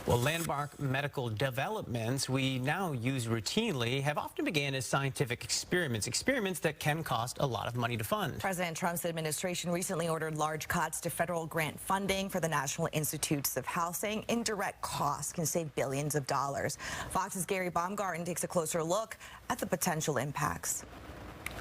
Well, landmark medical developments we now use routinely have often began as scientific experiments that can cost a lot of money to fund. President Trump's administration recently ordered large cuts to federal grant funding for the National Institutes of Health, saying indirect costs can save billions of dollars. Fox's Gary Baumgarten takes a closer look at the potential impacts.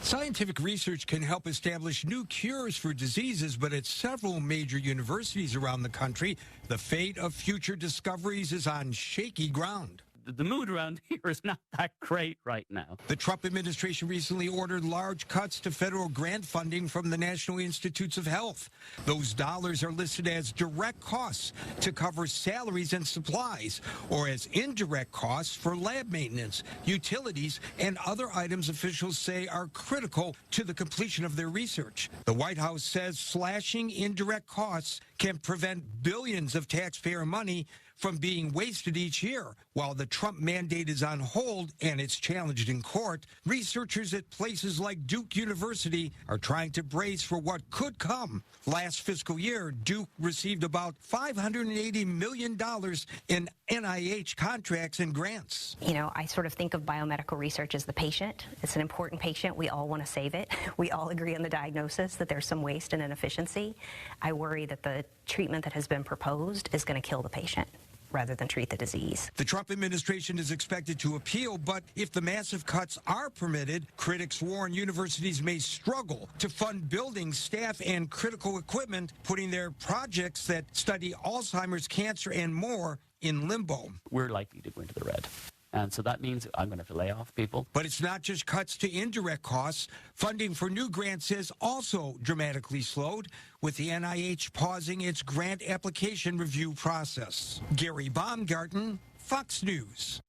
Scientific research can help establish new cures for diseases, but at several major universities around the country, the fate of future discoveries is on shaky ground. The mood around here is not that great right now. The Trump administration recently ordered large cuts to federal grant funding from the National Institutes of Health. Those dollars are listed as direct costs to cover salaries and supplies, or as indirect costs for lab maintenance, utilities, and other items officials say are critical to the completion of their research. The White House says slashing indirect costs can prevent billions of taxpayer money from being wasted each year. While the Trump mandate is on hold and it's challenged in court, researchers at places like Duke University are trying to brace for what could come. Last fiscal year, Duke received about $580 million in NIH contracts and grants. You know, I sort of think of biomedical research as the patient. It's an important patient. We all want to save it. We all agree on the diagnosis that there's some waste and inefficiency. I worry that the treatment that has been proposed is going to kill the patient rather than treat the disease. The Trump administration is expected to appeal, but if the massive cuts are permitted, critics warn universities may struggle to fund buildings, staff, and critical equipment, putting their projects that study Alzheimer's, cancer, and more in limbo. We're likely to go into the red. And so that means I'm going to have to lay off people. But it's not just cuts to indirect costs. Funding for new grants has also dramatically slowed, with the NIH pausing its grant application review process. Gary Baumgarten, Fox News.